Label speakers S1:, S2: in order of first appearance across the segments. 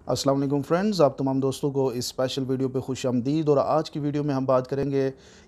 S1: अस्सलाम वालेकुम फ्रेंड्स, आप तमाम दोस्तों को इस स्पेशल वीडियो पे खुश आमदीद। और आज की वीडियो में हम बात करेंगे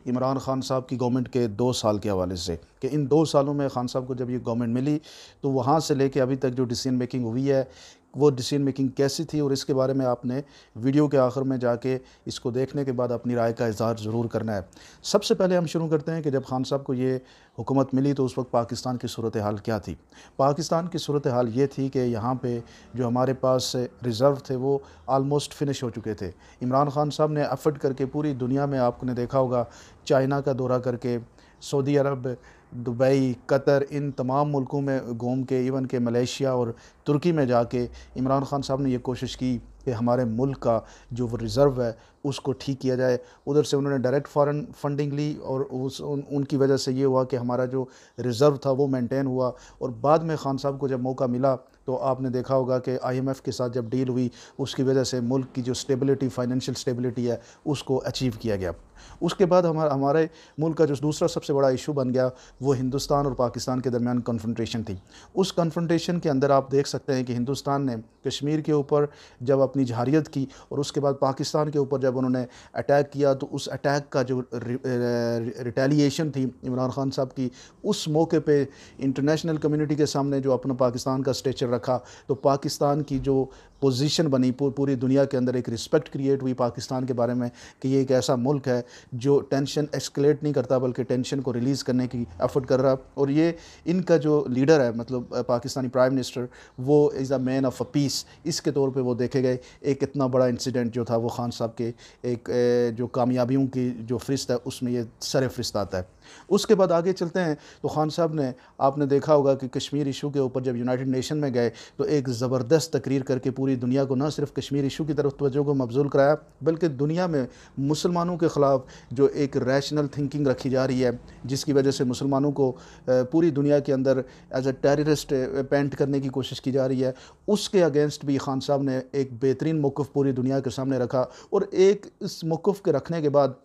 S1: इमरान खान साहब की गवर्नमेंट के 2 साल के हवाले से कि इन 2 सालों में खान साहब को जब ये गवर्नमेंट मिली तो वहाँ से लेके अभी तक जो डिसीजन मेकिंग हुई है वो डिसीजन मेकिंग कैसी थी, और इसके बारे में आपने वीडियो के आखिर में जाके इसको देखने के बाद अपनी राय का इज़हार ज़रूर करना है। सबसे पहले हम शुरू करते हैं कि जब खान साहब को ये हुकूमत मिली तो उस वक्त पाकिस्तान की सूरत हाल क्या थी। पाकिस्तान की सूरत हाल ये थी कि यहाँ पे जो हमारे पास रिज़र्व थे वो आलमोस्ट फिनिश हो चुके थे। इमरान खान साहब ने एफ़र्ट करके पूरी दुनिया में, आपने देखा होगा, चाइना का दौरा करके, सऊदी अरब, दुबई, कतर, इन तमाम मुल्कों में घूम के, इवन के मलेशिया और तुर्की में जाके इमरान खान साहब ने ये कोशिश की कि हमारे मुल्क का जो वो रिज़र्व है उसको ठीक किया जाए। उधर से उन्होंने डायरेक्ट फ़ॉरेन फंडिंग ली और उनकी वजह से ये हुआ कि हमारा जो रिज़र्व था वो मेंटेन हुआ। और बाद में खान साहब को जब मौका मिला तो आपने देखा होगा कि IMF के साथ जब डील हुई उसकी वजह से मुल्क की जो स्टेबिलिटी, फाइनेंशियल स्टेबिलिटी है, उसको अचीव किया गया। उसके बाद हमारे मुल्क का जो दूसरा सबसे बड़ा इशू बन गया वो हिंदुस्तान और पाकिस्तान के दरमियान कन्फ्रंटेशन थी। उस कन्फ्रंटेशन के अंदर आप देख सकते हैं कि हिंदुस्तान ने कश्मीर के ऊपर जब अपनी जहारियत की और उसके बाद पाकिस्तान के ऊपर जब उन्होंने अटैक किया तो उस अटैक का जो रिटेलिएशन थी इमरान खान साहब की, उस मौके पे इंटरनेशनल कम्युनिटी के सामने जो अपना पाकिस्तान का स्टेचर रखा तो पाकिस्तान की जो पोजीशन बनी, पूरी दुनिया के अंदर एक रिस्पेक्ट क्रिएट हुई पाकिस्तान के बारे में कि ये एक ऐसा मुल्क है जो टेंशन एस्केलेट नहीं करता बल्कि टेंशन को रिलीज़ करने की एफर्ट कर रहा। और ये इनका जो लीडर है, मतलब पाकिस्तानी प्राइम मिनिस्टर, वो is a man of a peace, इसके तौर पे वो देखे गए। एक इतना बड़ा इंसिडेंट जो था वो खान साहब के एक जो कामयाबियों की जो फ़हरिस्त है उसमें ये सर फ़हरिस्त आता है। उसके बाद आगे चलते हैं तो खान साहब ने, आपने देखा होगा कि कश्मीर इशू के ऊपर जब यूनाइटेड नेशन में गए तो एक ज़बरदस्त तकरीर करके पूरी दुनिया को न सिर्फ कश्मीर इशू की तरफ तवज्जो को मबज़ूल कराया बल्कि दुनिया में मुसलमानों के ख़िलाफ़ जो एक रैशनल थिंकिंग रखी जा रही है जिसकी वजह से मुसलमानों को पूरी दुनिया के अंदर एज ए टेररिस्ट पेंट करने की कोशिश की जा रही है, उसके अगेंस्ट भी खान साहब ने एक बेहतरीन मौक़िफ़ पूरी दुनिया के सामने रखा। और एक इस मौक़िफ़ के रखने के बाद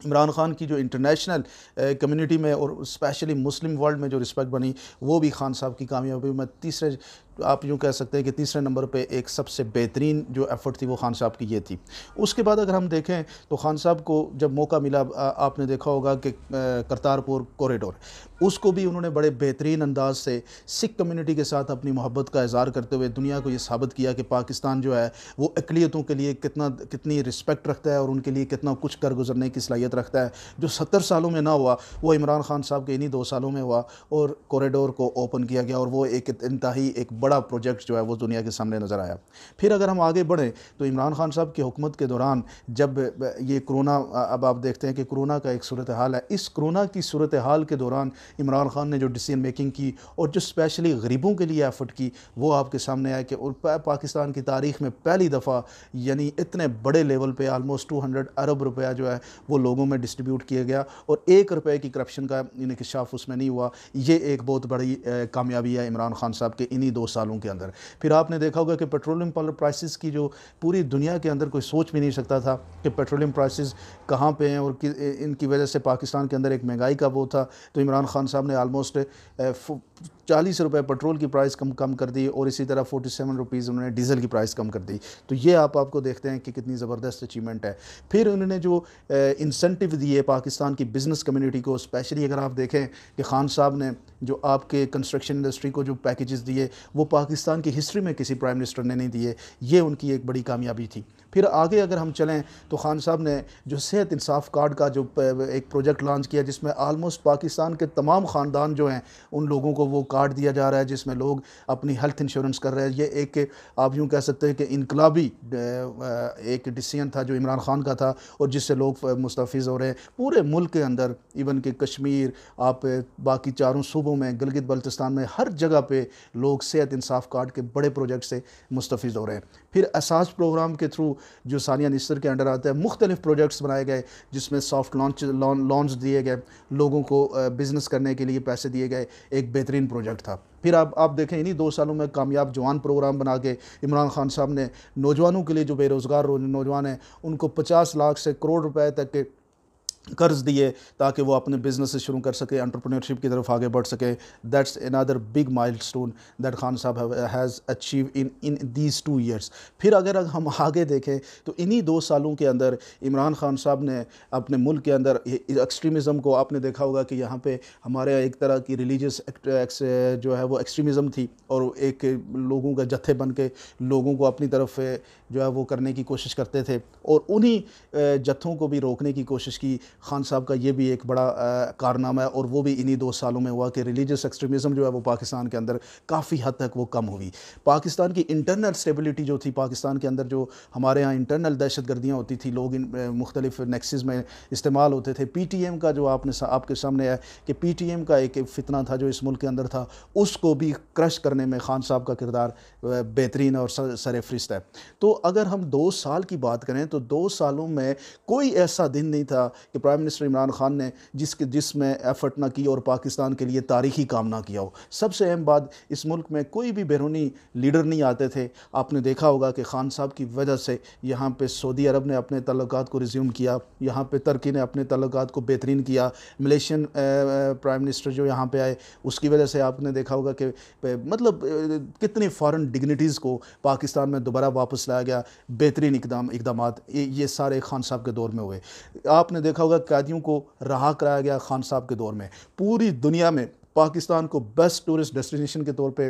S1: इमरान खान की जो इंटरनेशनल कम्युनिटी में और स्पेशली मुस्लिम वर्ल्ड में जो रिस्पेक्ट बनी वो भी खान साहब की कामयाबी में तीसरे, आप यूँ कह सकते हैं कि तीसरे नंबर पे एक सबसे बेहतरीन जो एफ़र्ट थी वो खान साहब की ये थी। उसके बाद अगर हम देखें तो खान साहब को जब मौका मिला, आपने देखा होगा कि करतारपुर कॉरिडोर, उसको भी उन्होंने बड़े बेहतरीन अंदाज से सिख कम्युनिटी के साथ अपनी मोहब्बत का इज़हार करते हुए दुनिया को ये साबित किया कि पाकिस्तान जो है वो अक़लियतों के लिए कितनी रिस्पेक्ट रखता है और उनके लिए कितना कुछ कर गुजरने की सलाहियत रखता है। जो 70 सालों में ना हुआ वो इमरान खान साहब के इन्हीं 2 सालों में हुआ और कॉरिडोर को ओपन किया गया और वो एक इंतहाई एक बड़ा प्रोजेक्ट जो है वो दुनिया के सामने नज़र आया। फिर अगर हम आगे बढ़ें तो इमरान खान साहब की हुकूमत के दौरान जब ये कोरोना, अब आप देखते हैं कि कोरोना का एक सूरत हाल है, इस कोरोना की सूरत हाल के दौरान इमरान खान ने जो डिसीजन मेकिंग की और जो स्पेशली गरीबों के लिए एफर्ट की वो आपके सामने आया कि पाकिस्तान की तारीख़ में पहली दफ़ा यानी इतने बड़े लेवल पे ऑलमोस्ट 200 अरब रुपया जो है वो लोगों में डिस्ट्रीब्यूट किया गया और 1 रुपये की करप्शन का इंकशाफ उसमें नहीं हुआ। ये एक बहुत बड़ी कामयाबी है इमरान खान साहब के इन्हीं 2 सालों के अंदर। फिर आपने देखा होगा कि पेट्रोलियम प्राइसेस की जो पूरी दुनिया के अंदर कोई सोच भी नहीं सकता था कि पेट्रोलियम प्राइसेस कहाँ पे हैं और इनकी वजह से पाकिस्तान के अंदर एक महंगाई का वो था। तो इमरान खान साहब ने आलमोस्ट 40 रुपये पेट्रोल की प्राइस कम कर दी और इसी तरह 47 रुपीज़ उन्होंने डीज़ल की प्राइस कम कर दी। तो ये आपको देखते हैं कि कितनी ज़बरदस्त अचीवमेंट है। फिर उन्होंने जो इंसेंटिव दिए पाकिस्तान की बिज़नेस कम्युनिटी को, स्पेशली अगर आप देखें कि खान साहब ने जो आपके कंस्ट्रक्शन इंडस्ट्री को जो पैकेजेस दिए वो पाकिस्तान की हिस्ट्री में किसी प्राइम मिनिस्टर ने नहीं दिए, ये उनकी एक बड़ी कामयाबी थी। फिर आगे अगर हम चलें तो खान साहब ने जो सेहत इंसाफ कार्ड का जो एक प्रोजेक्ट लॉन्च किया जिसमें आलमोस्ट पाकिस्तान के तमाम ख़ानदान जो हैं उन लोगों को वो कार्ड दिया जा रहा है जिसमें लोग अपनी हेल्थ इंश्योरेंस कर रहे हैं। ये एक, आप यूँ कह सकते हैं कि इनकलाबी एक डिसीजन था जो इमरान खान का था और जिससे लोग मुस्तफ़िज़ हो रहे हैं पूरे मुल्क के अंदर, इवन कि कश्मीर, आप बाकी चारों सूबों में, गिलगित बल्तिस्तान में, हर जगह पे लोग सेहत इंसाफ कार्ड के बड़े प्रोजेक्ट से मुस्तफ़िज़ हो रहे हैं। फिर असास प्रोग्राम के थ्रू जो सानिया निस्तर के अंडर आता है मुख्तलिफ प्रोजेक्ट्स बनाए गए जिसमें सॉफ्ट लॉन्स दिए गए, लोगों को बिज़नेस करने के लिए पैसे दिए गए, एक बेहतरीन प्रोजेक्ट था। फिर आप देखें इन्हीं 2 सालों में कामयाब जवान प्रोग्राम बना के इमरान खान साहब ने नौजवानों के लिए, जो बेरोज़गार नौजवान हैं, उनको 50 लाख से करोड़ रुपए तक के कर्ज़ दिए ताकि वो अपने बिज़नेस शुरू कर सके, एंटरप्रेन्योरशिप की तरफ आगे बढ़ सके। That's another big milestone that Khan sahab has achieve in these 2 years. फिर अगर हम आगे देखें तो इन्हीं 2 सालों के अंदर इमरान खान साहब ने अपने मुल्क के अंदर एक्सट्रीमिज़म को, आपने देखा होगा कि यहाँ पे हमारे यहाँ एक तरह की रिलीजियस जो है वो एक्सट्रीमिज़म थी, और एक लोगों का जत्थे बन के लोगों को अपनी तरफ जो है वो करने की कोशिश करते थे, और उन्हीं जत्थों को भी रोकने की कोशिश की। खान साहब का ये भी एक बड़ा कारनामा है, और वो भी इन्हीं 2 सालों में हुआ कि रिलीजियस एक्सट्रीमिज़म जो है वो पाकिस्तान के अंदर काफ़ी हद तक वो कम हुई। पाकिस्तान की इंटरनल स्टेबिलिटी जो थी, पाकिस्तान के अंदर जो हमारे यहाँ इंटरनल दहशत गर्दियाँ होती थी, लोग इन मुख्तलिफ नेक्सिस में इस्तेमाल होते थे। PTM का जो आपके सामने है कि PTM का एक फितना था जो इस मुल्क के अंदर था, उसको भी क्रश करने में खान साहब का किरदार बेहतरीन और सर फहरिस्त है। तो अगर हम 2 साल की बात करें तो 2 सालों में कोई ऐसा दिन नहीं था कि प्राइम मिनिस्टर इमरान खान ने जिसमें एफर्ट ना की और पाकिस्तान के लिए तारीखी काम ना किया हो। सबसे अहम बात, इस मुल्क में कोई भी बैरूनी लीडर नहीं आते थे। आपने देखा होगा कि खान साहब की वजह से यहाँ पे सऊदी अरब ने अपने तल्लुकात को रिज्यूम किया, यहाँ पे तुर्की ने अपने तल्लुकात को बेहतरीन किया, मलेशियन प्राइम मिनिस्टर जो यहाँ पे आए उसकी वजह से आपने देखा होगा कि मतलब कितनी फॉरेन डिग्निटीज़ को पाकिस्तान में दोबारा वापस लाया गया। बेहतरीन इकदामात ये सारे खान साहब के दौर में हुए। आपने देखा होगा कैदियों को रहा कराया गया खान साहब के दौर में। पूरी दुनिया में पाकिस्तान को बेस्ट टूरिस्ट डेस्टिनेशन के तौर पे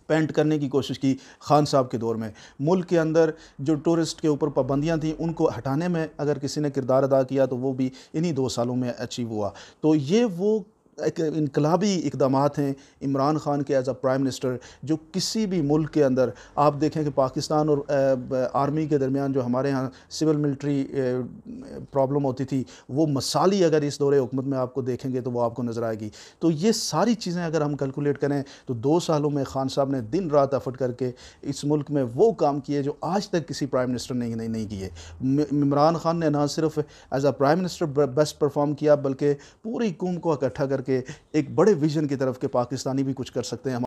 S1: पेंट करने की कोशिश की खान साहब के दौर में। मुल्क के अंदर जो टूरिस्ट के ऊपर पाबंदियां थीं उनको हटाने में अगर किसी ने किरदार अदा किया तो वो भी इन्हीं 2 सालों में अचीव हुआ। तो ये वो एक इनकलाबी इकदामात हैं इमरान खान के एज अ प्राइम मिनिस्टर, जो किसी भी मुल्क के अंदर आप देखें कि पाकिस्तान और आर्मी के दरमियान जो हमारे यहाँ सिविल मिलिट्री प्रॉब्लम होती थी, वो मसाली अगर इस दौरे हुकूमत में आपको देखेंगे तो वो आपको नज़र आएगी। तो ये सारी चीज़ें अगर हम कैलकुलेट करें तो 2 सालों में खान साहब ने दिन रात एफर्ट करके इस मुल्क में वो काम किए जो आज तक किसी प्राइम मिनिस्टर ने नहीं किए। इमरान खान ने ना सिर्फ as a prime minister best perform किया, बल्कि पूरी कौम को इकट्ठा करके एक बड़े विजन की तरफ के पाकिस्तानी भी कुछ कर सकते हैं।